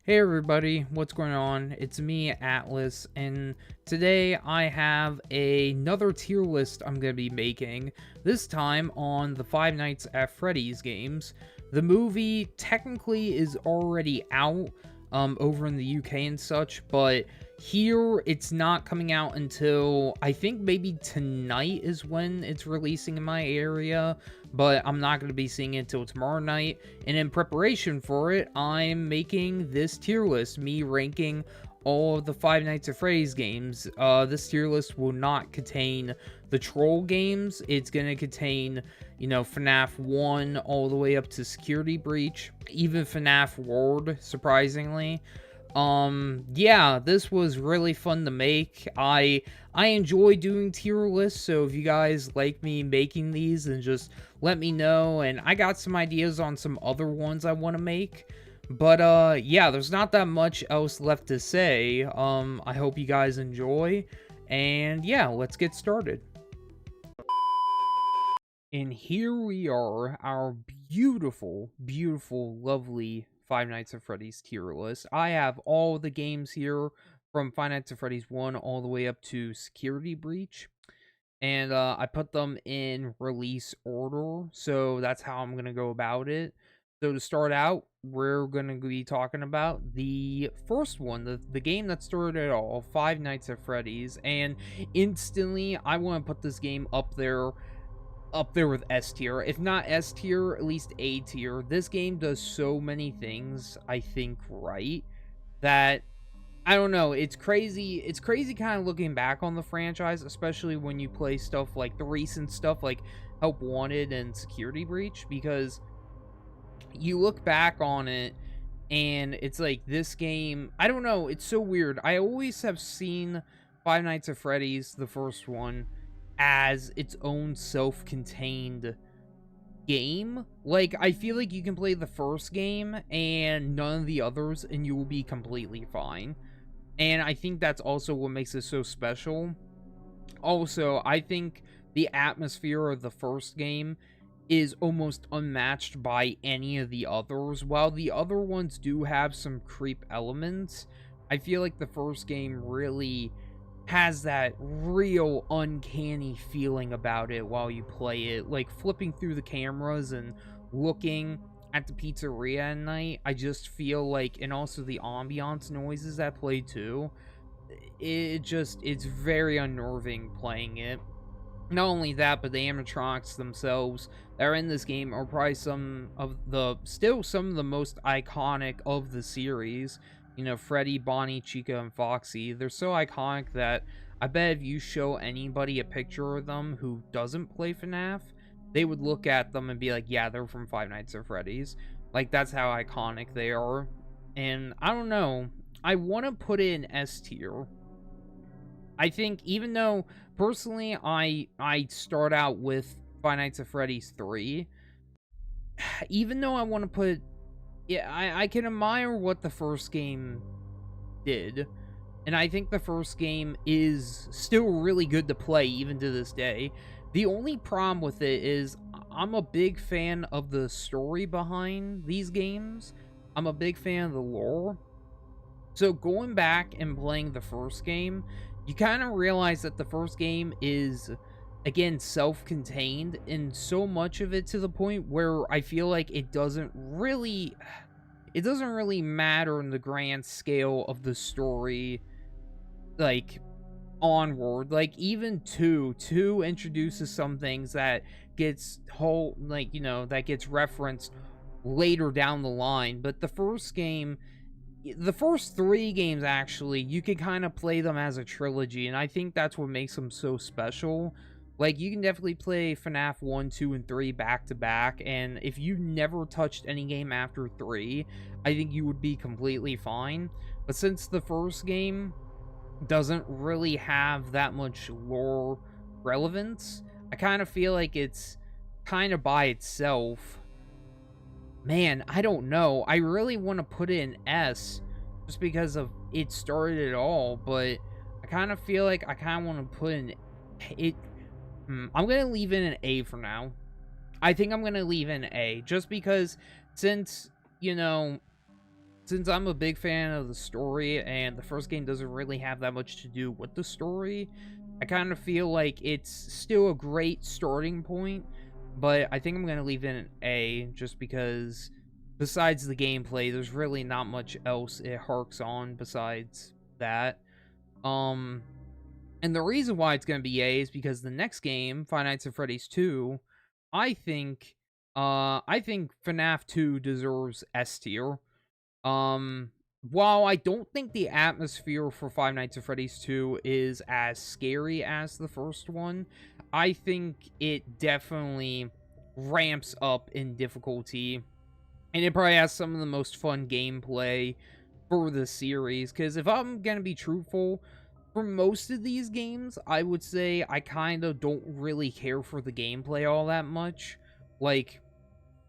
Hey everybody, what's going on? It's me, Atlas, and today I have another tier list I'm going to be making, this time on the Five Nights at Freddy's games. The movie technically is already out over in the UK and such, but here it's not coming out until I think maybe tonight is when it's releasing in my area, but I'm not going to be seeing it until tomorrow night. And in preparation for it, I'm making this tier list, me ranking all of the Five Nights at Freddy's games. This tier list will not contain the troll games. It's going to contain, FNAF 1 all the way up to Security Breach, even FNAF World, surprisingly. Yeah, this was really fun to make. I enjoy doing tier lists, so if you guys like me making these, then just let me know. And I got some ideas on some other ones I want to make. But yeah, there's not that much else left to say. I hope you guys enjoy. And yeah, let's get started. And here we are, our beautiful, beautiful, lovely Five Nights at Freddy's tier list. I have all the games here from Five Nights at Freddy's 1 all the way up to Security Breach. And I put them in release order, so that's how I'm going to go about it. So to start out, we're going to be talking about the first one, the game that started it all, Five Nights at Freddy's. And instantly, I want to put this game up there with S tier. If not S tier, at least A tier. This game does so many things, I think, right, that I don't know. It's crazy. It's crazy kind of looking back on the franchise, especially when you play stuff like the recent stuff like Help Wanted and Security Breach, because you look back on it and it's like this game, I don't know, it's so weird. I always have seen Five Nights at Freddy's, the first one, as its own self-contained game. Like, I feel like you can play the first game and none of the others and you will be completely fine. And I think that's also what makes it so special. Also, I think the atmosphere of the first game is almost unmatched by any of the others. While the other ones do have some creep elements, I feel like the first game really has that real uncanny feeling about it while you play it. Like flipping through the cameras and looking at the pizzeria at night, I just feel like, and also the ambiance noises that play too, it's very unnerving playing it. Not only that, but the animatronics themselves that are in this game are probably some of the most iconic of the series. Freddy, Bonnie, Chica, and Foxy. They're so iconic that I bet if you show anybody a picture of them who doesn't play FNAF, they would look at them and be like, yeah, they're from Five Nights at Freddy's. Like, that's how iconic they are. And I don't know, I want to put it in S tier. I think even though personally I start out with Five Nights at Freddy's 3, even though I want to put, yeah, I can admire what the first game did, and I think the first game is still really good to play even to this day. The only problem with it is I'm a big fan of the story behind these games. I'm a big fan of the lore. So going back and playing the first game, you kind of realize that the first game is, again, self-contained, and so much of it to the point where I feel like it doesn't really matter in the grand scale of the story, like, onward. Like, even 2 introduces some things that gets that gets referenced later down the line, but the first 3 games, actually, you can kind of play them as a trilogy, and I think that's what makes them so special. Like, you can definitely play FNAF 1, 2, and 3 back to back, and if you never touched any game after 3, I think you would be completely fine. But since the first game doesn't really have that much lore relevance, I kind of feel like it's kind of by itself. Man, I don't know. I really want to put it in S just because of it started it all, but I kind of feel like I kind of want to put in it. I'm going to leave it an A for now. I think I'm going to leave it an A just because since, since I'm a big fan of the story and the first game doesn't really have that much to do with the story, I kind of feel like it's still a great starting point, but I think I'm going to leave it an A just because besides the gameplay, there's really not much else it harks on besides that. Um and the reason why it's going to be A is because the next game, Five Nights at Freddy's 2, I think I think FNAF 2 deserves S tier. Um, while I don't think the atmosphere for Five Nights at Freddy's 2 is as scary as the first one, I think it definitely ramps up in difficulty. And it probably has some of the most fun gameplay for the series. Because if I'm going to be truthful, for most of these games, I would say I kind of don't really care for the gameplay all that much. Like,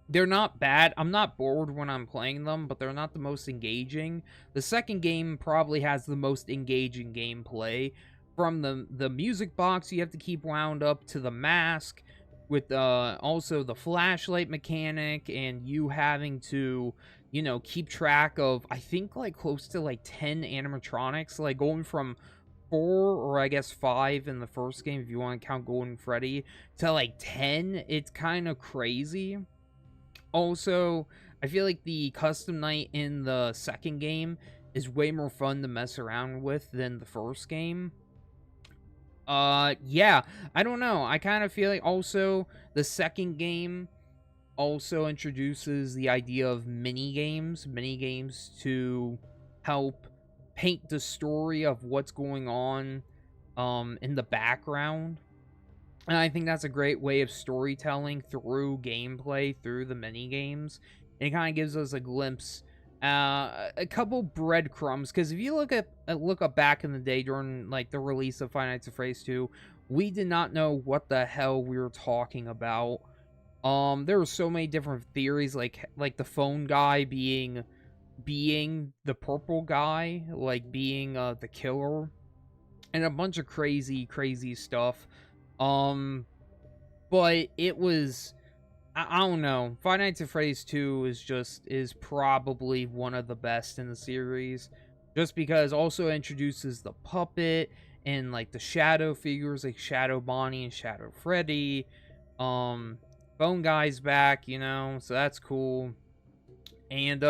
they're not bad. I'm not bored when I'm playing them, but they're not the most engaging. The second game probably has the most engaging gameplay. From the music box you have to keep wound up to the mask, with also the flashlight mechanic, and you having to, you know, keep track of, I think, like, close to, like, 10 animatronics, like, going from 4, or I guess 5 in the first game, if you want to count Golden Freddy, to, like, 10. It's kind of crazy. Also, I feel like the custom night in the second game is way more fun to mess around with than the first game. Yeah, I don't know. I kind of feel like also the second game also introduces the idea of mini games to help paint the story of what's going on in the background. And I think that's a great way of storytelling through gameplay, through the mini games. It kind of gives us a glimpse, a couple breadcrumbs. Because if you look up back in the day during like the release of Five Nights at Freddy's 2, we did not know what the hell we were talking about. There were so many different theories, like the phone guy being the purple guy, like being the killer, and a bunch of crazy stuff. Um, but it was, I don't know. Five Nights at Freddy's 2 is probably one of the best in the series, just because also introduces the puppet and like the shadow figures like Shadow Bonnie and Shadow Freddy. Phone Guy's back, you know, so that's cool. And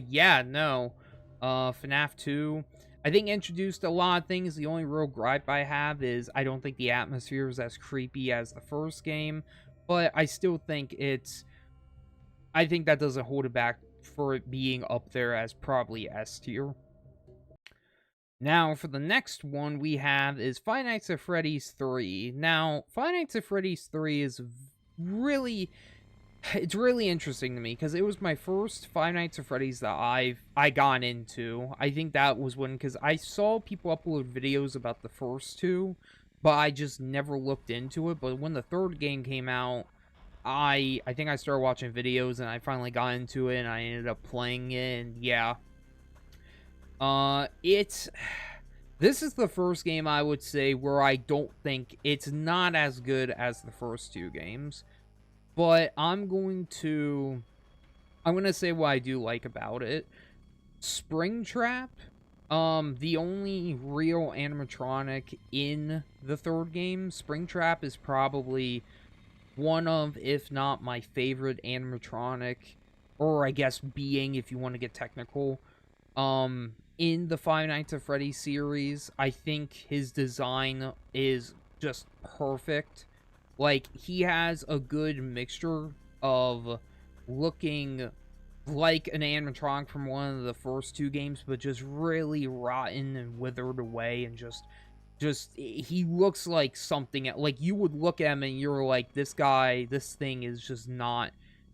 yeah, no. FNAF 2, I think introduced a lot of things. The only real gripe I have is I don't think the atmosphere is as creepy as the first game, but I still think I think that doesn't hold it back for it being up there as probably S tier. Now, for the next one we have is Five Nights at Freddy's 3. Now, Five Nights at Freddy's 3 is really, it's really interesting to me because it was my first Five Nights at Freddy's that I got into. I think that was when, because I saw people upload videos about the first two, but I just never looked into it. But when the third game came out, I think I started watching videos and I finally got into it and I ended up playing it, and yeah. It's this is the first game I would say where I don't think it's not as good as the first two games. But I'm going to say what I do like about it. Springtrap, the only real animatronic in the third game. Springtrap is probably one of, if not my favorite animatronic, or I guess being, if you want to get technical, in the Five Nights at Freddy's series. I think his design is just perfect. Like, he has a good mixture of looking like an animatronic from one of the first two games, but just really rotten and withered away, and just he looks like something, like you would look at him and you're like, this thing is just not,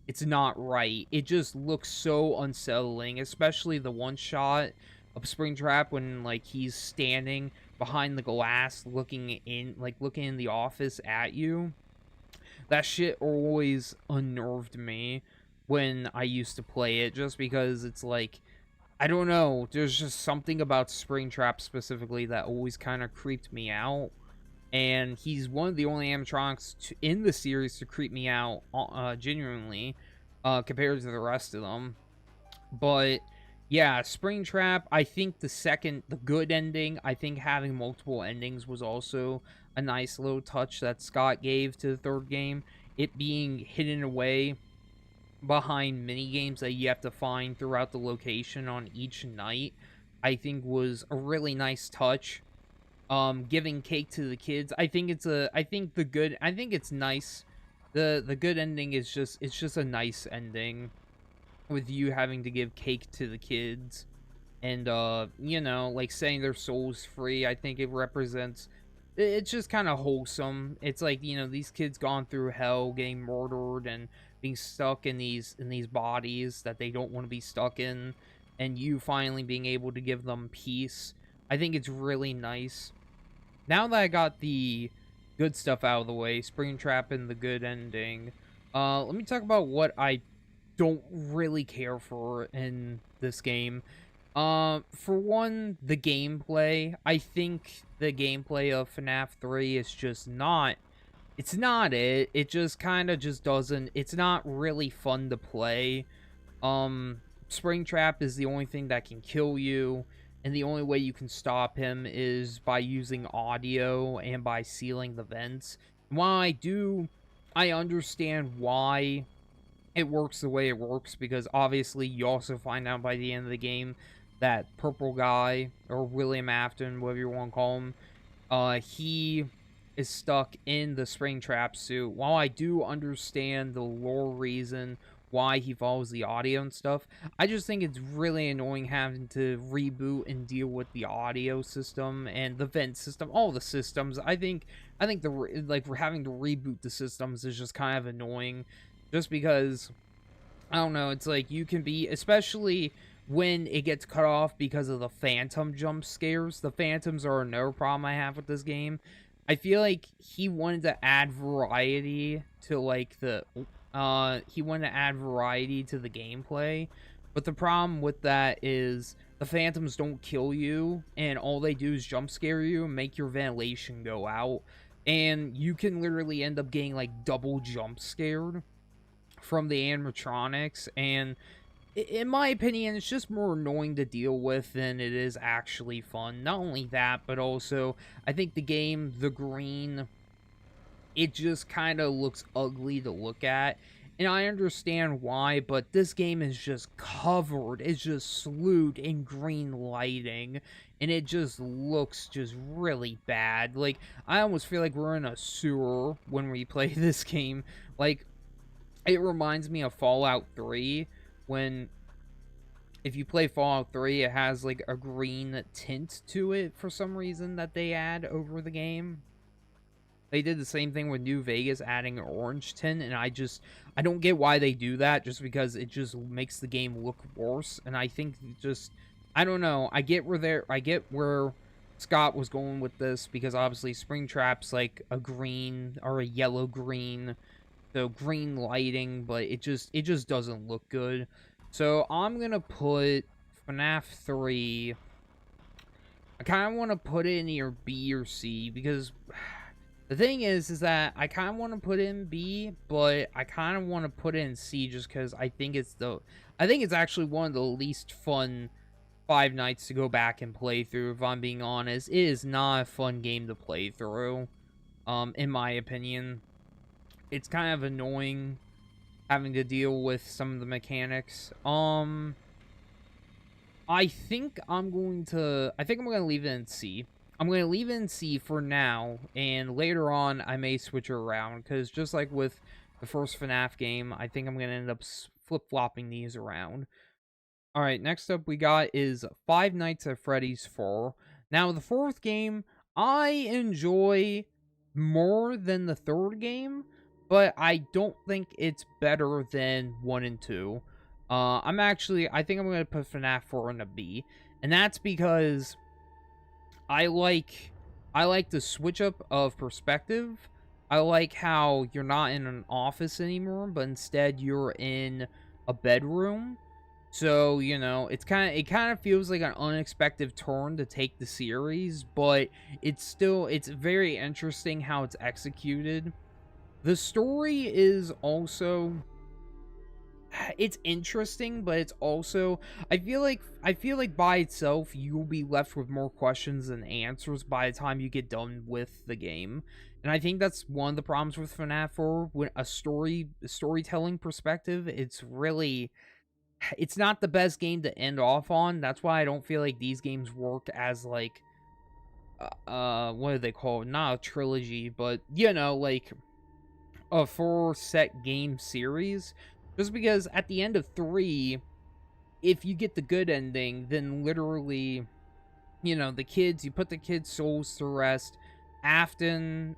it's not right. It just looks so unsettling, especially the one shot of Springtrap when like he's standing behind the glass looking in the office at you. That shit always unnerved me when I used to play it, just because it's like, I don't know, there's just something about Springtrap specifically that always kind of creeped me out. And he's one of the only animatronics in the series to creep me out genuinely, compared to the rest of them. But Yeah, Springtrap, I think the good ending, I think having multiple endings was also a nice little touch that Scott gave to the third game. It being hidden away behind mini games that you have to find throughout the location on each night, I think was a really nice touch. Giving cake to the kids, I think it's nice. The good ending is just, it's just a nice ending with you having to give cake to the kids and you know, like setting their souls free. I think it represents, it's just kind of wholesome. It's like, you know, these kids gone through hell, getting murdered and being stuck in these bodies that they don't want to be stuck in, and you finally being able to give them peace. I think it's really nice. Now that I got the good stuff out of the way, Springtrap and the good ending, let me talk about what I don't really care for in this game. For one, the gameplay. I think the gameplay of FNAF 3 is just not, it's not it. It just kind of just doesn't, it's not really fun to play. Springtrap is the only thing that can kill you, and the only way you can stop him is by using audio and by sealing the vents. While I understand why it works the way it works, because obviously you also find out by the end of the game that purple guy, or William Afton, whatever you want to call him, he is stuck in the Springtrap suit. While I do understand the lore reason why he follows the audio and stuff, I just think it's really annoying having to reboot and deal with the audio system and the vent system, all the systems. I think like, we're having to reboot the systems is just kind of annoying, just because I don't know, it's like you can be, especially when it gets cut off because of the phantom jump scares. The phantoms are another problem I have with this game. I feel like he wanted to add variety to like the he wanted to add variety to the gameplay, but the problem with that is the phantoms don't kill you, and all they do is jump scare you and make your ventilation go out, and you can literally end up getting like double jump scared from the animatronics, and in my opinion, it's just more annoying to deal with than it is actually fun. Not only that, but also, I think the game, the green, it just kind of looks ugly to look at. And I understand why, but this game is just covered, it's just slewed in green lighting, and it just looks just really bad. Like, I almost feel like we're in a sewer when we play this game. Like, it reminds me of Fallout 3, when if you play Fallout 3, it has like a green tint to it for some reason that they add over the game. They did the same thing with New Vegas, adding an orange tint, and I don't get why they do that, just because it just makes the game look worse. And I think just, I don't know, I get where Scott was going with this, because obviously Springtrap's like a green or a yellow green, so green lighting, but it just doesn't look good. So I'm gonna put FNAF 3. I kind of want to put it in either B or C, because the thing is that I kind of want to put it in B, but I kind of want to put it in C just because I think it's actually one of the least fun Five Nights to go back and play through. If I'm being honest, it is not a fun game to play through. In my opinion, it's kind of annoying having to deal with some of the mechanics. I think I'm going to leave it in C. I'm going to leave it in C for now, and later on I may switch it around, because just like with the first FNAF game, I think I'm going to end up flip-flopping these around. Alright, next up we got is Five Nights at Freddy's 4. Now, the fourth game, I enjoy more than the third game, but I don't think it's better than 1 and 2. I think I'm going to put FNAF 4 in a B, and that's because I like the switch up of perspective. I like how you're not in an office anymore, but instead you're in a bedroom. So, you know, it kind of feels like an unexpected turn to take the series, but it's very interesting how it's executed. The story is also, it's interesting, but it's also, I feel like by itself you'll be left with more questions than answers by the time you get done with the game. And I think that's one of the problems with FNAF 4. When a storytelling perspective, it's not the best game to end off on. That's why I don't feel like these games work as like what do they call it? Not a trilogy, but you know, like a 4 set game series. Just because at the end of 3, if you get the good ending, then literally, you know, you put the kids' souls to rest. Afton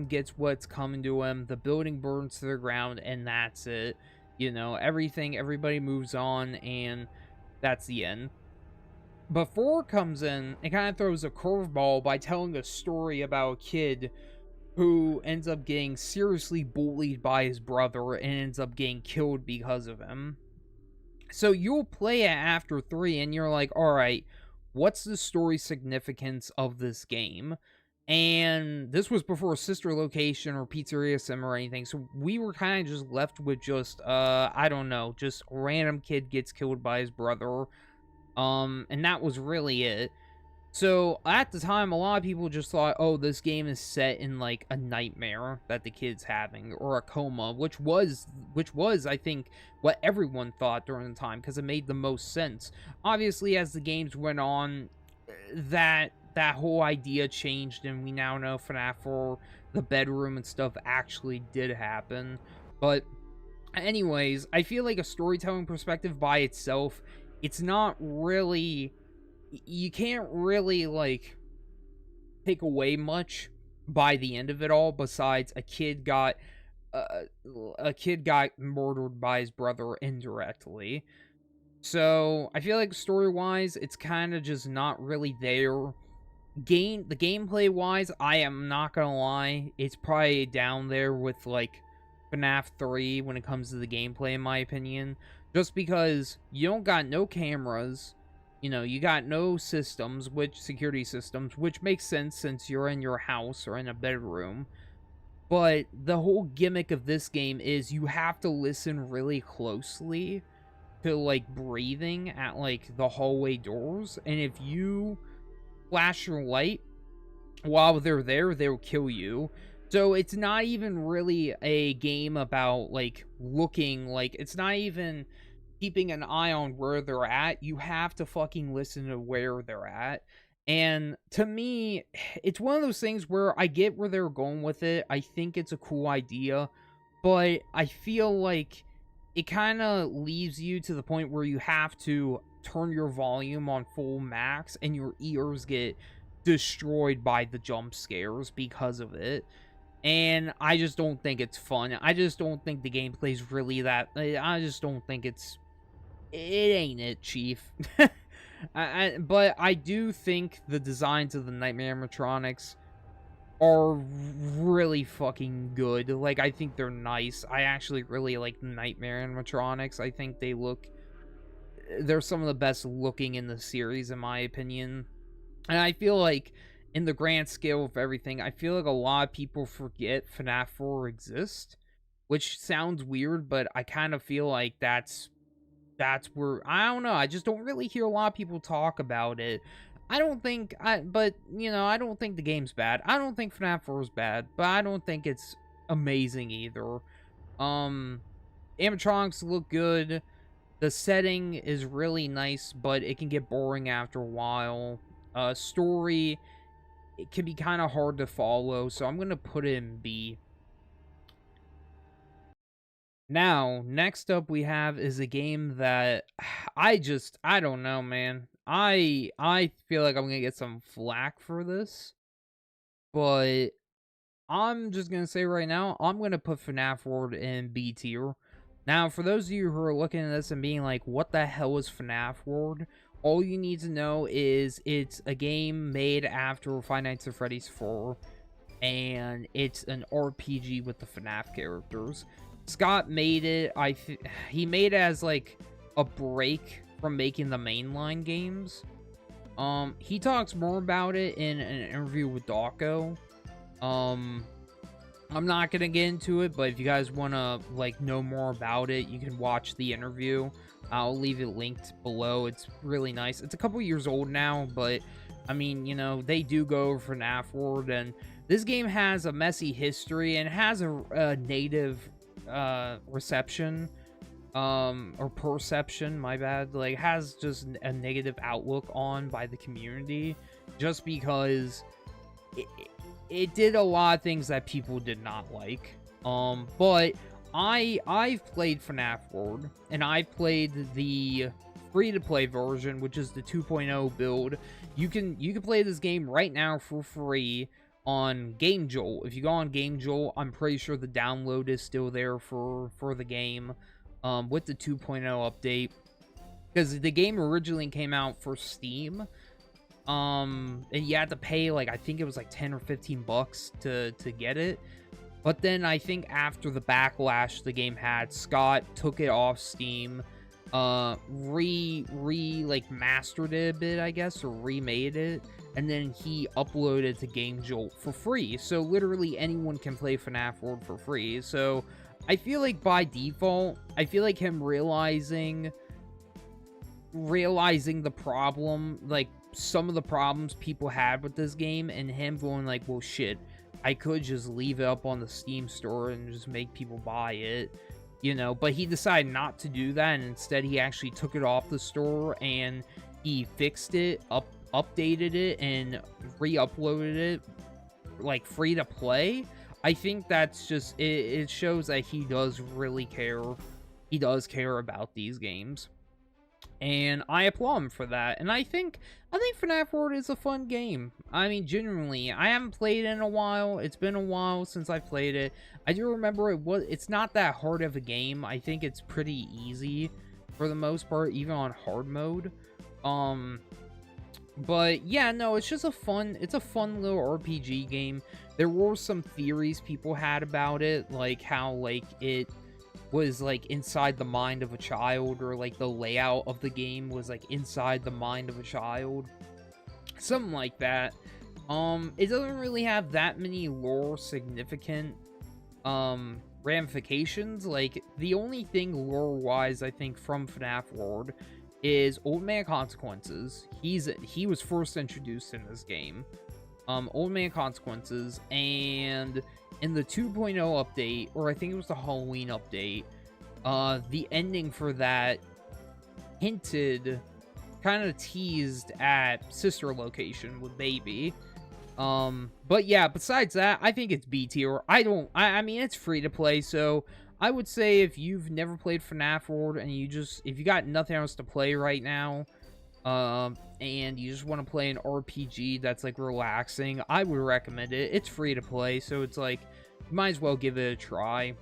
gets what's coming to him. The building burns to the ground, and that's it. You know, everybody moves on, and that's the end. But 4 comes in and kind of throws a curveball by telling a story about a kid who ends up getting seriously bullied by his brother and ends up getting killed because of him. So you'll play it after 3 and you're like, all right, what's the story significance of this game? And this was before Sister Location or Pizzeria Sim or anything. So we were kind of just left with just, I don't know, just random kid gets killed by his brother. And that was really it. So at the time, a lot of people just thought, oh, this game is set in like a nightmare that the kid's having, or a coma, which was, I think, what everyone thought during the time, because it made the most sense. Obviously, as the games went on, that whole idea changed, and we now know FNAF 4, the bedroom and stuff actually did happen. But anyways, I feel like a storytelling perspective by itself, it's not really, you can't really like take away much by the end of it all, besides a kid got murdered by his brother indirectly. So I feel like story wise, it's kind of just not really there. The gameplay wise, I am not gonna lie, it's probably down there with like FNAF 3 when it comes to the gameplay, in my opinion. Just because you don't got no cameras, you know, you got no systems, security systems, which makes sense since you're in your house or in a bedroom. But the whole gimmick of this game is you have to listen really closely to like breathing at like the hallway doors, and if you flash your light while they're there, they'll kill you. So it's not even really a game about like looking, like it's not even keeping an eye on where they're at. You have to fucking listen to where they're at. And to me, it's one of those things where I get where they're going with it. I think it's a cool idea, but I feel like it kind of leaves you to the point where you have to turn your volume on full max and your ears get destroyed by the jump scares because of it. And I just don't think it's fun. I just don't think the gameplay's really that, I just don't think it ain't it, Chief. But I do think the designs of the Nightmare animatronics are really fucking good. Like, I think they're nice. I actually really like the Nightmare animatronics. I think they're some of the best looking in the series, in my opinion. And I feel like, in the grand scale of everything, I feel like a lot of people forget FNAF 4 exists. Which sounds weird, but I kind of feel like that's where, I don't know, I just don't really hear a lot of people talk about it. But, you know, I don't think the game's bad. I don't think FNAF 4 is bad, but I don't think it's amazing either. Animatronics look good. The setting is really nice, but it can get boring after a while. Story, it can be kind of hard to follow, so I'm going to put it in B. Now, next up we have is a game that I don't know, man. I feel like I'm going to get some flack for this, but I'm just going to say right now, I'm going to put FNAF World in B tier. Now, for those of you who are looking at this and being like, what the hell is FNAF World? All you need to know is it's a game made after Five Nights at Freddy's 4, and it's an RPG with the FNAF characters. Scott made it, he made it as like a break from making the mainline games. He talks more about it in an interview with Dawko. I'm not gonna get into it, but if you guys want to like know more about it, you can watch the interview. I'll leave it linked below. It's really nice. It's a couple years old now, but I mean, you know, they do go over Fnaf World, and this game has a messy history and has a native reception, or perception, my bad, like has just a negative outlook on by the community, just because it did a lot of things that people did not like. But I've played FNAF World, and I played the free-to-play version, which is the 2.0 build. You can play this game right now for free on Game Jolt. If you go on Game Jolt, I'm pretty sure the download is still there for the game, with the 2.0 update, because the game originally came out for Steam. And you had to pay, like, I think it was like 10 or 15 bucks to get it. But then I think after the backlash the game had, Scott took it off Steam, like mastered it a bit, I guess, or remade it, and then he uploaded it to Game Jolt for free. So literally anyone can play FNAF World for free. So I feel like by default, I feel like him realizing the problem, like some of the problems people had with this game, and him going like, well, shit, I could just leave it up on the Steam store and just make people buy it, you know. But he decided not to do that, and instead he actually took it off the store and he fixed it, updated it, and re-uploaded it, like, free to play. I think that's just, it shows that he does really care. He does care about these games, and I applaud him for that. And I think FNAF World is a fun game. I mean, genuinely, I haven't played it in a while. It's been a while since I played it. I do remember it's not that hard of a game. I think it's pretty easy for the most part, even on hard mode. But yeah, no, it's just a fun little RPG game. There were some theories people had about it, like how, like, it was like inside the mind of a child, or like the layout of the game was like inside the mind of a child, something like that. It doesn't really have that many lore significant ramifications. Like, the only thing lore wise I think from FNAF World is Old Man Consequences. He was first introduced in this game. Old Man Consequences, and in the 2.0 update, or I think it was the Halloween update, the ending for that hinted, kind of teased at Sister Location with Baby. But yeah, besides that, I think it's B tier. I mean, it's free to play, so I would say if you've never played FNAF World and if you got nothing else to play right now, and you just want to play an RPG that's like relaxing, I would recommend it. It's free to play, so it's like, you might as well give it a try.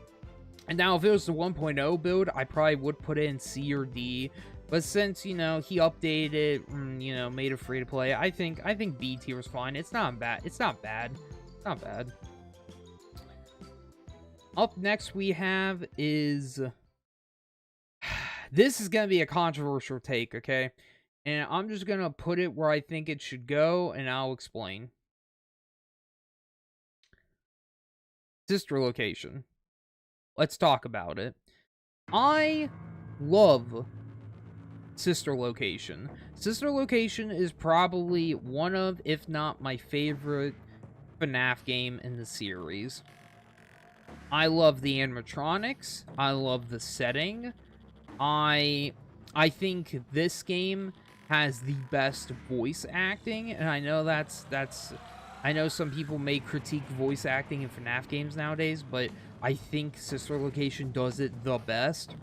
And now if it was the 1.0 build, I probably would put it in C or D. But since, you know, he updated it, you know, made it free to play, I think B tier is fine. It's not bad. It's not bad. It's not bad. Up next we have is... This is going to be a controversial take, okay? And I'm just going to put it where I think it should go, and I'll explain. Sister Location. Let's talk about it. I love Sister Location. Sister Location is probably one of, if not my favorite, FNAF game in the series. I love the animatronics. I love the setting. I think this game has the best voice acting, and I know I know some people may critique voice acting in FNAF games nowadays, but I think Sister Location does it the best.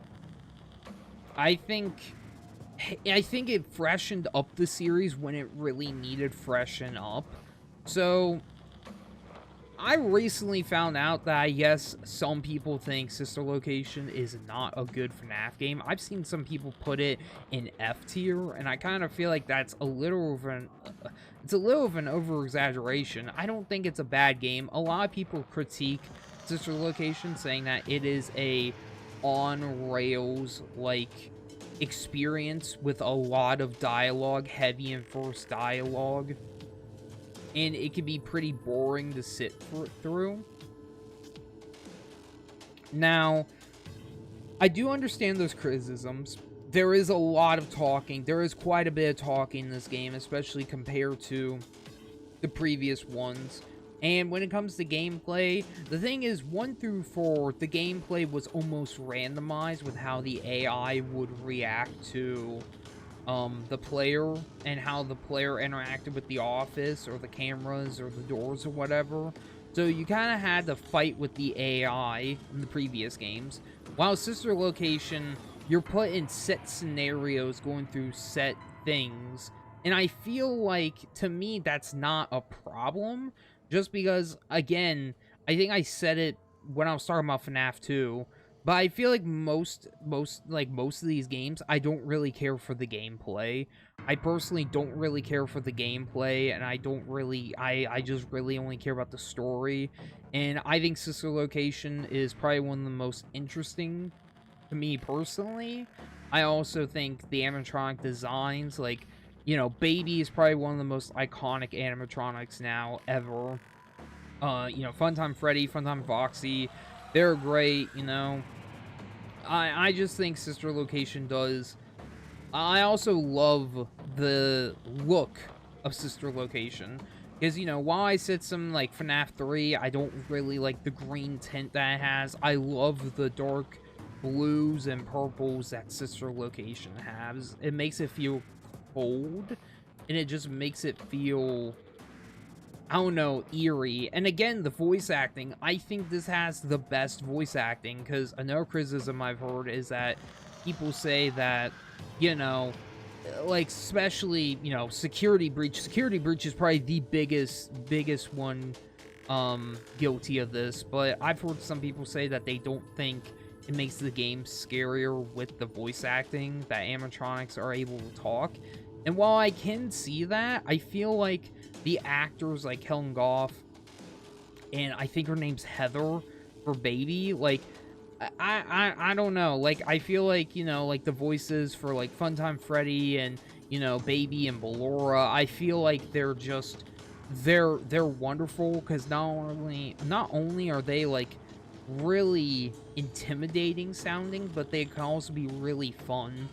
I think it freshened up the series when it really needed freshen up. So I recently found out that, I guess, some people think Sister Location is not a good FNAF game. I've seen some people put it in F tier, and I kind of feel like that's a little of an over-exaggeration. I don't think it's a bad game. A lot of people critique Sister Location, saying that it is a on-rails, like, experience with a lot of dialogue, heavy and forced dialogue, and it can be pretty boring to sit through. Now, I do understand those criticisms. There is a lot of talking. There is quite a bit of talking in this game, especially compared to the previous ones. And when it comes to gameplay, the thing is, 1 through 4, the gameplay was almost randomized with how the AI would react to the player and how the player interacted with the office or the cameras or the doors or whatever. So you kind of had to fight with the AI in the previous games. While Sister Location, you're put in set scenarios going through set things. And I feel like, to me, that's not a problem. Just because, again, I think I said it when I was talking about Fnaf 2. But I feel like most of these games, I don't really care for the gameplay. I personally don't really care for the gameplay, and I just really only care about the story. And I think Sister Location is probably one of the most interesting to me personally. I also think the animatronic designs, like, you know, Baby is probably one of the most iconic animatronics now ever. You know, Funtime Freddy, Funtime Foxy, they're great, you know. I just think Sister Location does. I also love the look of Sister Location. Because, you know, while I said some, like, FNAF 3, I don't really like the green tint that it has. I love the dark blues and purples that Sister Location has. It makes it feel cold, and it just makes it feel, I don't know, eerie. And again, the voice acting, I think this has the best voice acting, because another criticism I've heard is that people say that, you know, like, especially, you know, Security Breach is probably the biggest one guilty of this, but I've heard some people say that they don't think it makes the game scarier with the voice acting, that animatronics are able to talk. And while I can see that, I feel like the actors like Helen Goff, and I think her name's Heather for Baby, like, I don't know, like, I feel like, you know, like, the voices for, like, Funtime Freddy and, you know, Baby and Ballora, I feel like they're just, they're wonderful, because not only are they, like, really intimidating sounding, but they can also be really fun.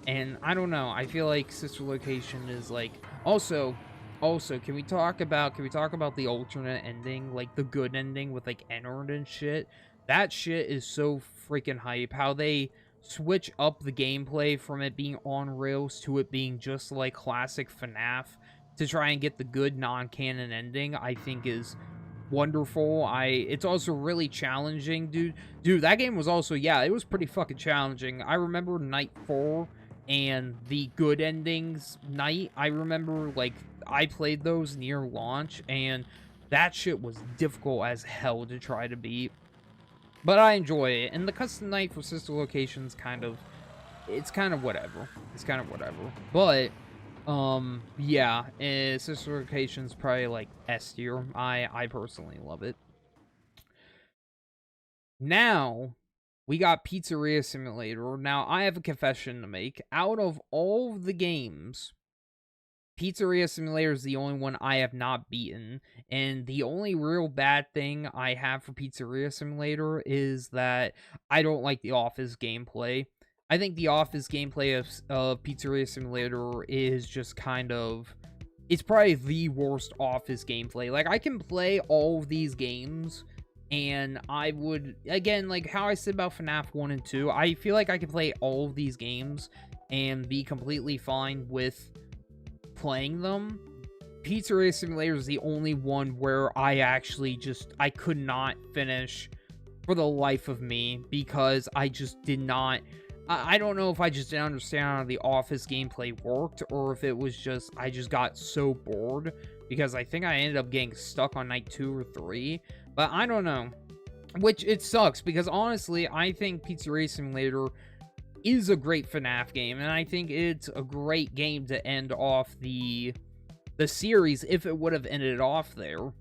And I don't know, I feel like Sister Location is, like, also, can we talk about the alternate ending, like the good ending with, like, Ennard and shit? That shit is so freaking hype. How they switch up the gameplay from it being on rails to it being just like classic FNAF to try and get the good non-canon ending, I think is wonderful. It's also really challenging, dude. That game was also, yeah, it was pretty fucking challenging. I remember night 4 and the good endings night. I remember, like, I played those near launch, and that shit was difficult as hell to try to beat. But I enjoy it, and the custom night for Sister Location's kind of, it's kind of whatever. But yeah, Sister Location's probably like S tier. I personally love it. Now, we got Pizzeria Simulator. Now, I have a confession to make. Out of all of the games, Pizzeria Simulator is the only one I have not beaten, and the only real bad thing I have for Pizzeria Simulator is that I don't like the Office gameplay. I think the Office gameplay of Pizzeria Simulator is just kind of, it's probably the worst Office gameplay. Like, I can play all of these games, and I would, again, like how I said about FNAF 1 and 2, I feel like I can play all of these games and be completely fine with playing them. Pizzeria Simulator is the only one where I actually I could not finish for the life of me, because I just did not, I don't know if I just didn't understand how the Office gameplay worked, or if it was just, I just got so bored, because I think I ended up getting stuck on night 2 or 3, but I don't know. Which, it sucks, because honestly, I think Pizzeria Simulator is a great FNAF game, and I think it's a great game to end off the series if it would have ended off there,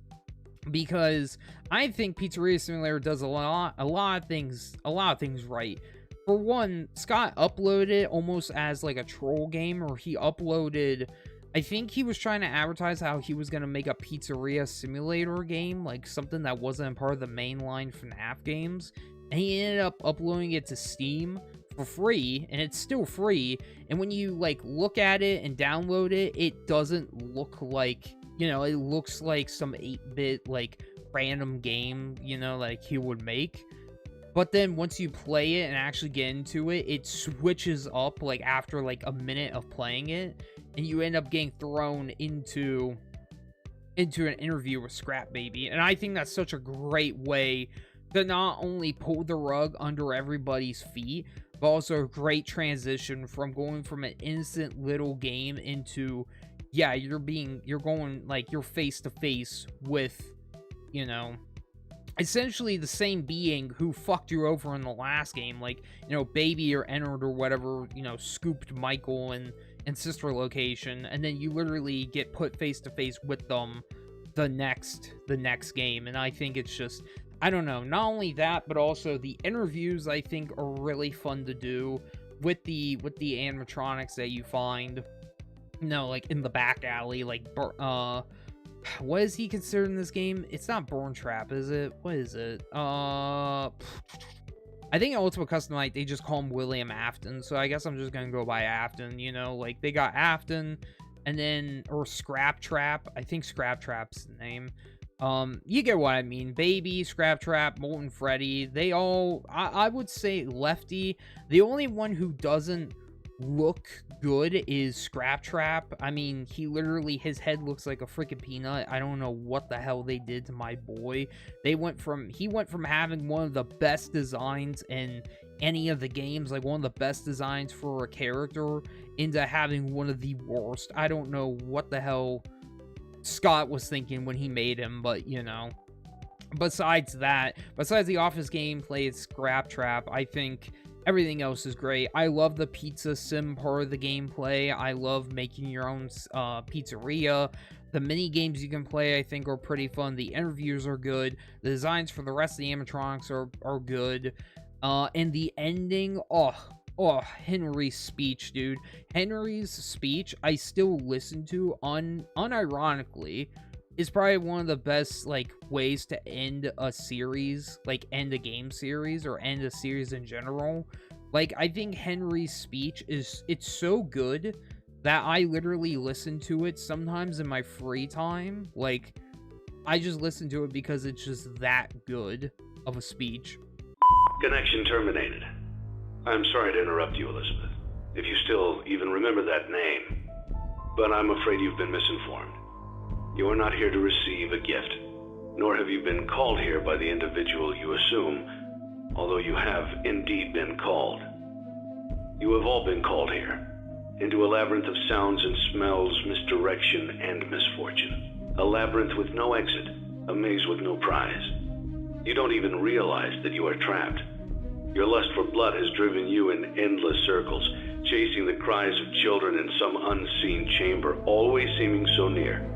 because I think Pizzeria Simulator does a lot of things right. For one, Scott uploaded it almost as like a troll game, or he uploaded, I think he was trying to advertise how he was going to make a Pizzeria Simulator game, like something that wasn't part of the mainline FNAF games. and he ended up uploading it to Steam for free, and it's still free. And when you like look at it and download it, it doesn't look like, you know, it looks like some 8-bit like random game, you know, like he would make. But then once you play it and actually get into it, it switches up like after like a minute of playing it, and you end up getting thrown into an interview with Scrap Baby. And I think that's such a great way to not only pull the rug under everybody's feet, but also a great transition from going from an innocent little game into, yeah, you're going like you're face to face with, you know, essentially the same being who fucked you over in the last game. Like, you know, Baby or Ennard or whatever, you know, scooped Michael and Sister Location, and then you literally get put face to face with them the next game. And I think it's just, I don't know, not only that, but also the interviews I think are really fun to do with the animatronics that you find, you know, like in the back alley. Like what is he considered in this game? It's not Burn Trap, is it? What is it? I think Ultimate Custom Night, they just call him William Afton, so I guess I'm just gonna go by Afton, you know? Like, they got Afton, and then, or Scrap Trap. I think Scrap Trap's the name. You get what I mean. Baby, Scrap Trap, Molten Freddy, they all, I would say Lefty. The only one who doesn't look good is Scrap Trap. I mean, he literally, his head looks like a freaking peanut. I don't know what the hell they did to my boy. He went from having one of the best designs in any of the games, like one of the best designs for a character, into having one of the worst. I don't know what the hell Scott was thinking when he made him, but you know, besides the Office gameplay, it's Scrap Trap, I think everything else is great. I love the pizza sim part of the gameplay. I love making your own pizzeria. The mini games you can play, I think, are pretty fun. The interviews are good. The designs for the rest of the animatronics are good. And the ending, Henry's speech, dude. Henry's speech, I still listen to unironically, is probably one of the best, like, ways to end a series, like, end a game series, or end a series in general. Like, I think Henry's speech it's so good that I literally listen to it sometimes in my free time. Like, I just listen to it because it's just that good of a speech. Connection terminated. I'm sorry to interrupt you, Elizabeth, if you still even remember that name, but I'm afraid you've been misinformed. You are not here to receive a gift, nor have you been called here by the individual you assume, although you have indeed been called. You have all been called here, into a labyrinth of sounds and smells, misdirection, and misfortune. A labyrinth with no exit, a maze with no prize. You don't even realize that you are trapped. Your lust for blood has driven you in endless circles, chasing the cries of children in some unseen chamber, always seeming so near,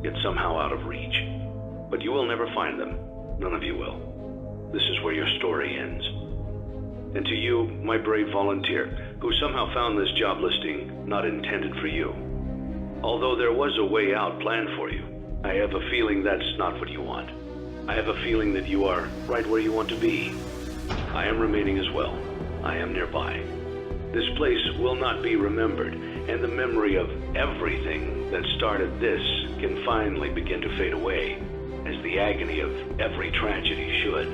yet somehow out of reach. But you will never find them. None of you will. This is where your story ends. And to you, my brave volunteer, who somehow found this job listing not intended for you. Although there was a way out planned for you, I have a feeling that's not what you want. I have a feeling that you are right where you want to be. I am remaining as well. I am nearby. This place will not be remembered, and the memory of everything that started this can finally begin to fade away, as the agony of every tragedy should.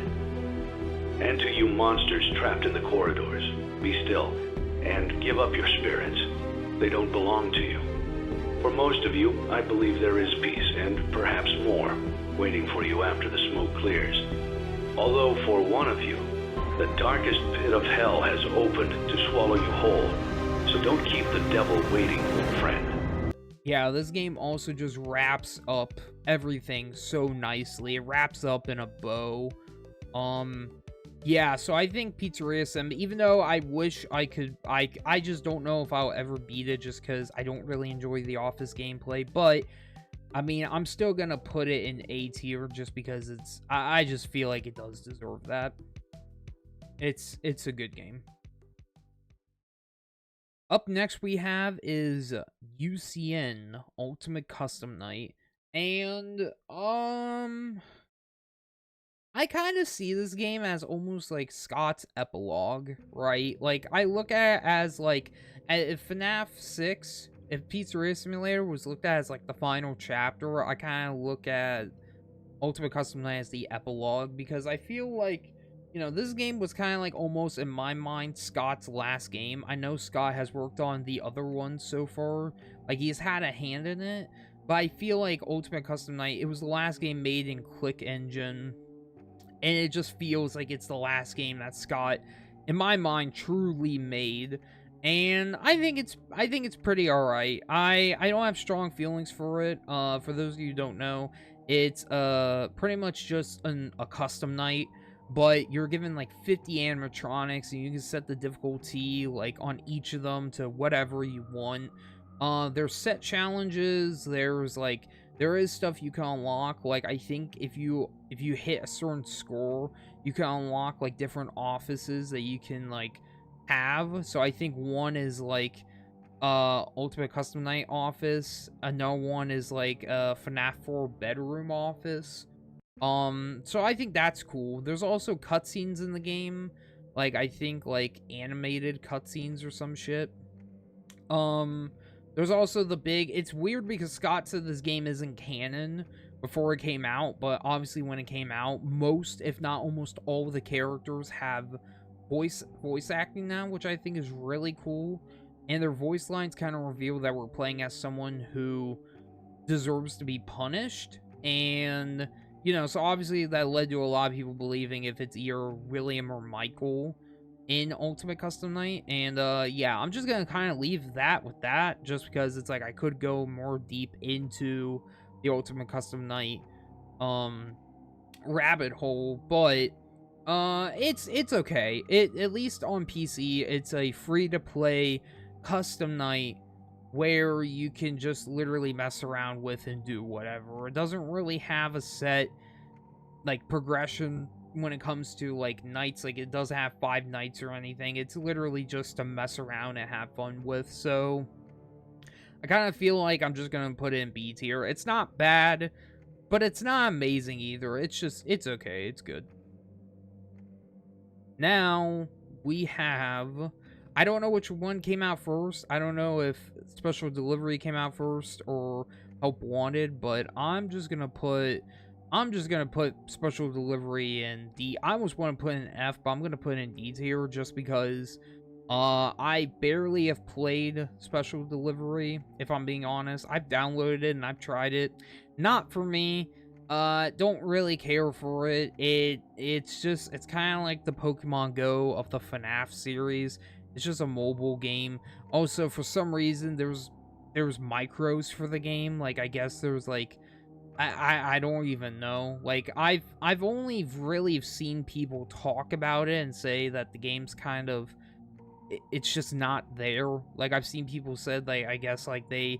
And to you monsters trapped in the corridors, be still, and give up your spirits. They don't belong to you. For most of you, I believe there is peace, and perhaps more, waiting for you after the smoke clears. Although for one of you, the darkest pit of hell has opened to swallow you whole. So don't keep the devil waiting, friend. Yeah, this game also just wraps up everything so nicely. It wraps up in a bow. Yeah, so I think Pizzeria Sim, even though I wish I could, I just don't know if I'll ever beat it just because I don't really enjoy the Office gameplay, but I mean, I'm still gonna put it in A tier just because I just feel like it does deserve that. It's a good game. Up next we have is UCN Ultimate Custom Night, and I kind of see this game as almost like Scott's epilogue, right? Like, I look at it as like, if FNAF 6, if Pizzeria Simulator was looked at as like the final chapter, I kind of look at Ultimate Custom Night as the epilogue, because I feel like, this game was kind of like almost in my mind Scott's last game. I know Scott has worked on the other ones so far, like he's had a hand in it, but I feel like Ultimate Custom Night, it was the last game made in Click Engine, and it just feels like it's the last game that Scott, in my mind, truly made. And I think it's pretty alright. I don't have strong feelings for it. For those of you who don't know, it's pretty much just a custom night, but you're given like 50 animatronics, and you can set the difficulty like on each of them to whatever you want. There's set challenges. There is stuff you can unlock. Like, I think if you hit a certain score, you can unlock like different offices that you can like have. So I think one is like Ultimate Custom Night office. Another one is like FNAF 4 bedroom office. So I think that's cool. There's also cutscenes in the game. Like, I think like animated cutscenes or some shit. Um, there's also it's weird because Scott said this game isn't canon before it came out, but obviously when it came out, most, if not almost all of the characters have voice acting now, which I think is really cool. And their voice lines kind of reveal that we're playing as someone who deserves to be punished. And, so obviously that led to a lot of people believing if it's either William or Michael in Ultimate Custom Night. And yeah, I'm just gonna kind of leave that with that, just because it's like I could go more deep into the Ultimate Custom Night rabbit hole, but it's okay. It, at least on PC, it's a free to play custom night where you can just literally mess around with and do whatever. It doesn't really have a set like progression when it comes to like nights. Like, it doesn't have 5 nights or anything. It's literally just to mess around and have fun with. So I kind of feel like I'm just gonna put it in B tier. It's not bad, but it's not amazing either. It's okay. It's good. Now we have, I don't know which one came out first. I don't know if Special Delivery came out first or Help Wanted, but I'm just gonna put Special Delivery in D. I almost want to put in F, but I'm gonna put in D tier just because I barely have played Special Delivery, if I'm being honest. I've downloaded it and I've tried it. Not for me. Don't really care for it. It's kind of like the Pokemon Go of the FNAF series. It's just a mobile game. Also, for some reason, there's micros for the game. Like, I guess there's like, I don't even know. Like, I've only really seen people talk about it and say that the game's kind of, it's just not there. Like, I've seen people said, like, I guess like they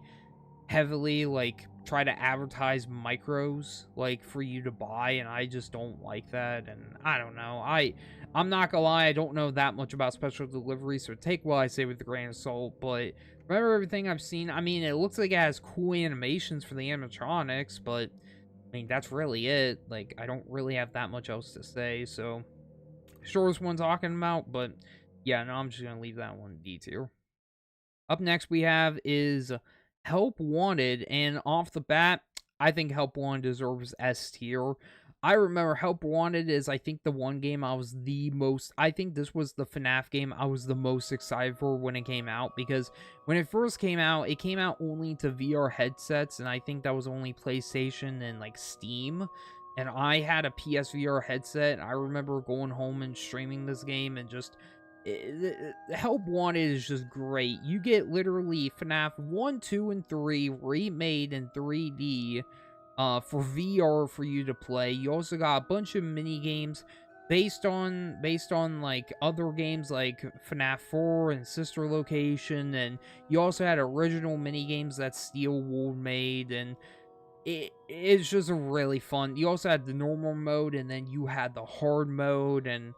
heavily like try to advertise micros like for you to buy, and I just don't like that. And I don't know, I'm not gonna lie, I don't know that much about Special Delivery, so take what I say with a grain of salt. But remember, everything I've seen, I mean, it looks like it has cool animations for the animatronics, but I mean, that's really it. Like, I don't really have that much else to say. So sure is one talking about, but yeah, no, I'm just gonna leave that one D tier. Up next we have is Help Wanted, and off the bat, I think Help Wanted deserves S tier. I remember Help Wanted is, I think, the one game I was the most, I think this was the FNAF game I was the most excited for when it came out, because when it first came out, it came out only to VR headsets, and I think that was only PlayStation and, like, Steam, and I had a PSVR headset, and I remember going home and streaming this game, and just Help Wanted is just great. You get literally FNAF 1, 2, and 3 remade in 3D for VR for you to play. You also got a bunch of mini games based on like other games like FNAF 4 and Sister Location, and you also had original mini games that Steel Wool made, and it's just a really fun. You also had the normal mode, and then you had the hard mode, and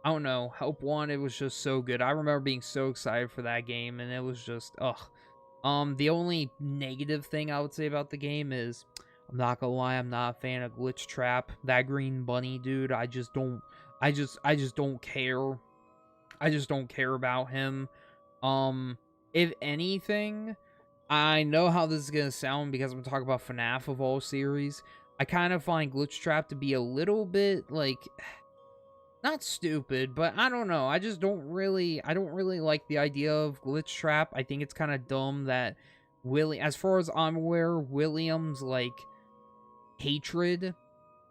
I don't know, Help Wanted was just so good. I remember being so excited for that game, and it was just, ugh. The only negative thing I would say about the game is I'm not gonna lie, I'm not a fan of Glitch Trap. That green bunny dude, I just don't care. I just don't care about him. Um, if anything, I know how this is gonna sound because I'm talking about FNAF of all series. I kind of find Glitch Trap to be a little bit like not stupid, but I don't know. I don't really like the idea of Glitch Trap. I think it's kind of dumb that as far as I'm aware, William's like hatred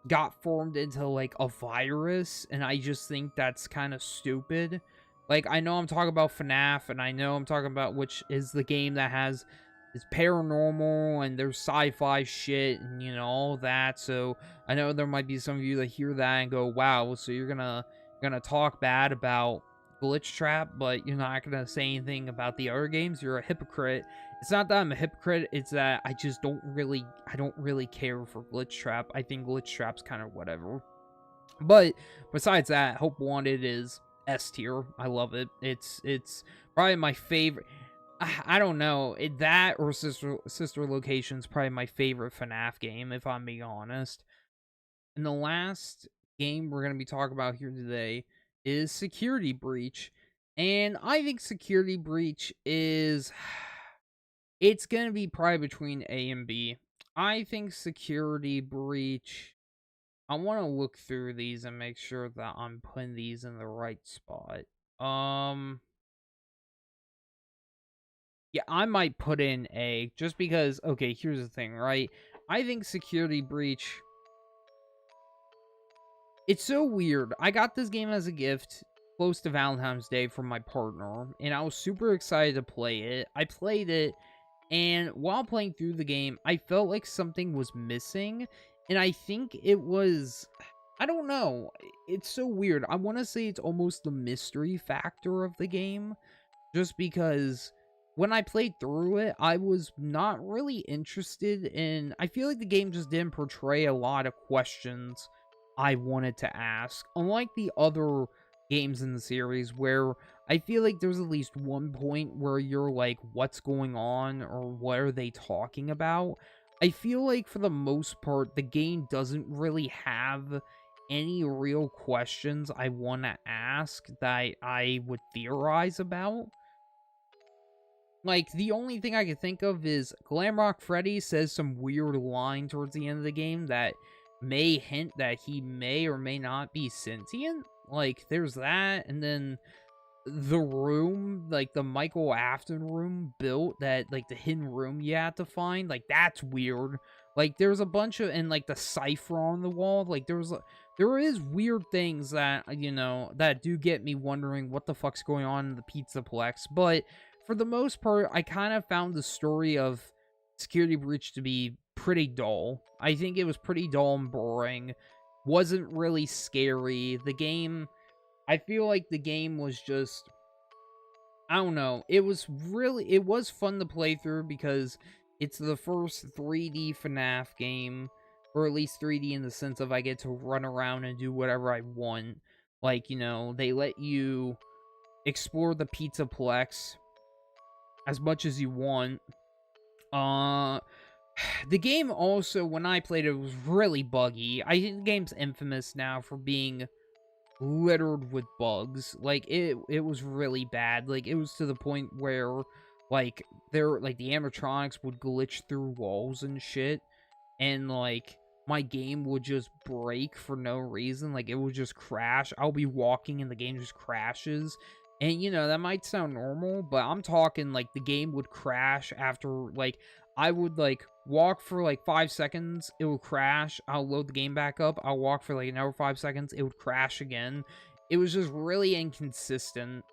got formed into like a virus, and I just think that's kind of stupid. Like, I know I'm talking about FNAF, and I know I'm talking about which is the game that has is paranormal and there's sci-fi shit and all that. So I know there might be some of you that hear that and go, "Wow, so you're gonna talk bad about Glitch Trap, but you're not gonna say anything about the other games. You're a hypocrite." It's not that I'm a hypocrite, it's that I don't really care for Glitch Trap. I think Glitch Trap's kind of whatever. But besides that, Hope Wanted is S tier. I love it. It's probably my favorite. I don't know. That or Sister Location's probably my favorite FNAF game, if I'm being honest. And the last game we're going to be talking about here today is Security Breach. And I think Security Breach is it's going to be probably between A and B. I think Security Breach, I want to look through these and make sure that I'm putting these in the right spot. Yeah, I might put in A just because, okay, here's the thing, right? I think Security Breach, it's so weird. I got this game as a gift close to Valentine's Day from my partner, and I was super excited to play it. I played it, and while playing through the game, I felt like something was missing, and I think it was, I don't know. It's so weird. I want to say it's almost the mystery factor of the game, just because when I played through it, I was not really interested in. I feel like the game just didn't portray a lot of questions I wanted to ask. Unlike the other games in the series, where I feel like there's at least one point where you're like, what's going on, or what are they talking about? I feel like for the most part, the game doesn't really have any real questions I want to ask that I would theorize about. Like, the only thing I can think of is Glamrock Freddy says some weird line towards the end of the game that may hint that he may or may not be sentient. Like, there's that, and then the room, like the Michael Afton room built that, like the hidden room you have to find, like that's weird. Like there's a bunch of, and like the cipher on the wall, like there is weird things that, that do get me wondering what the fuck's going on in the Pizzaplex. But for the most part, I kind of found the story of Security Breach to be pretty dull. I think it was pretty dull and boring. Wasn't really scary. The game, I feel like the game was just, I don't know. It was fun to play through because it's the first 3D FNAF game, or at least 3D in the sense of I get to run around and do whatever I want. Like, they let you explore the Pizzaplex as much as you want. The game also, when I played it, was really buggy. I think the game's infamous now for being littered with bugs. Like it was really bad. Like it was to the point where like the animatronics would glitch through walls and shit, and like my game would just break for no reason. Like it would just crash. I'll be walking and the game just crashes. And that might sound normal, but I'm talking like the game would crash after like I would like walk for like 5 seconds, it would crash. I'll load the game back up. I'll walk for like another 5 seconds, it would crash again. It was just really inconsistent.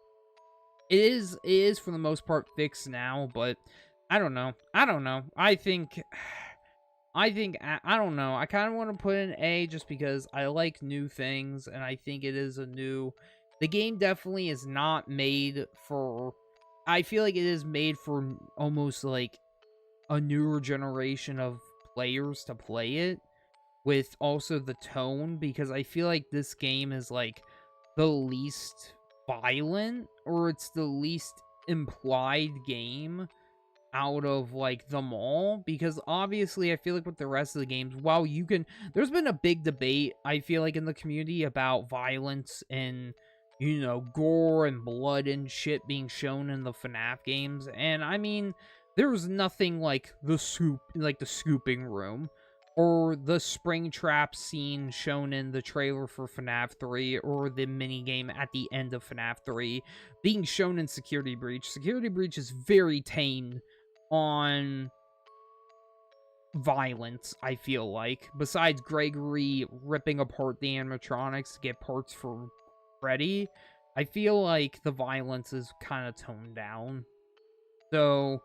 It is for the most part fixed now, but I don't know. I don't know. I kind of want to put in A just because I like new things, and I think it is the game definitely is not made for, I feel like it is made for almost like a newer generation of players to play it, with also the tone, because I feel like this game is like the least violent, or it's the least implied game out of like them all, because obviously I feel like with the rest of the games, while you can, there's been a big debate, I feel like, in the community about violence and, you know, gore and blood and shit being shown in the FNAF games. And I mean, there's nothing like the scooping room or the spring trap scene shown in the trailer for FNAF 3, or the mini game at the end of FNAF 3 being shown in Security Breach. Security Breach is very tame on violence, I feel like. Besides Gregory ripping apart the animatronics to get parts for Freddy, I feel like the violence is kind of toned down. So,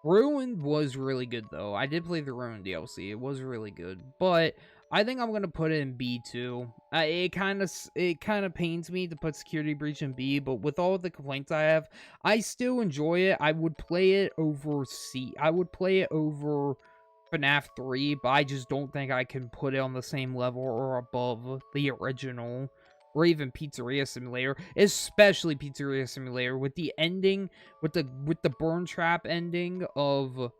Ruined was really good, though. I did play the Ruined DLC. It was really good. But I think I'm gonna put it in B too. It kind of pains me to put Security Breach in B, but with all the complaints I have, I still enjoy it. I would play it over C. I would play it over FNAF 3, but I just don't think I can put it on the same level or above the original, or even Pizzeria Simulator, especially Pizzeria Simulator with the ending, with the burn trap ending of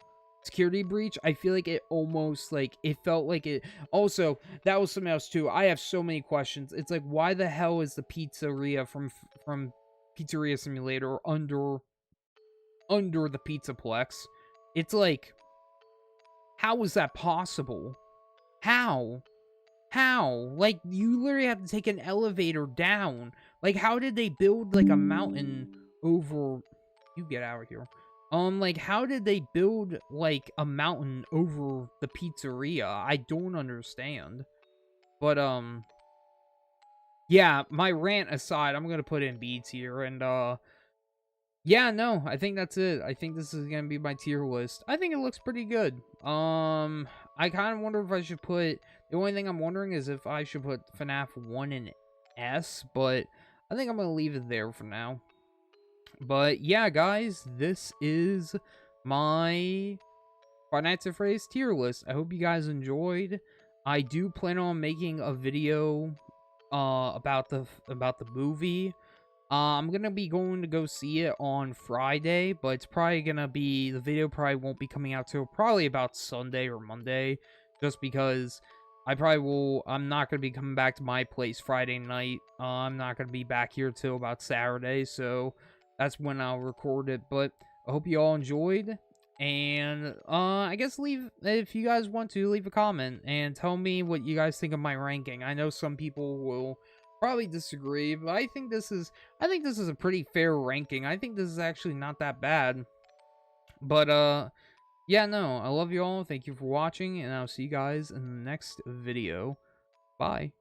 Security Breach. I feel like it almost, like, it felt like it. Also, that was something else too. I have so many questions. It's like, why the hell is the pizzeria from Pizzeria Simulator under the Pizzaplex? It's like, how is that possible? How? How? Like, you literally have to take an elevator down. Like, how did they build, like, a mountain over... You get out of here. Like, how did they build, like, a mountain over the pizzeria? I don't understand. But, yeah, my rant aside, I'm gonna put in B tier, and, yeah, no, I think that's it. I think this is gonna be my tier list. I think it looks pretty good. I kind of wonder if I should put... The only thing I'm wondering is if I should put FNAF 1 in S, but I think I'm gonna leave it there for now. But yeah, guys, this is my Five Nights at Freddy's tier list. I hope you guys enjoyed. I do plan on making a video about the movie. I'm gonna be going to go see it on Friday, but it's probably gonna be, the video probably won't be coming out till probably about Sunday or Monday, just because I'm not gonna be coming back to my place Friday night. I'm not gonna be back here till about Saturday, so that's when I'll record it. But I hope you all enjoyed, and I guess if you guys want to, leave a comment and tell me what you guys think of my ranking. I know some people will probably disagree, but I think this is a pretty fair ranking. I think this is actually not that bad. But yeah, no, I love you all. Thank you for watching, and I'll see you guys in the next video. Bye.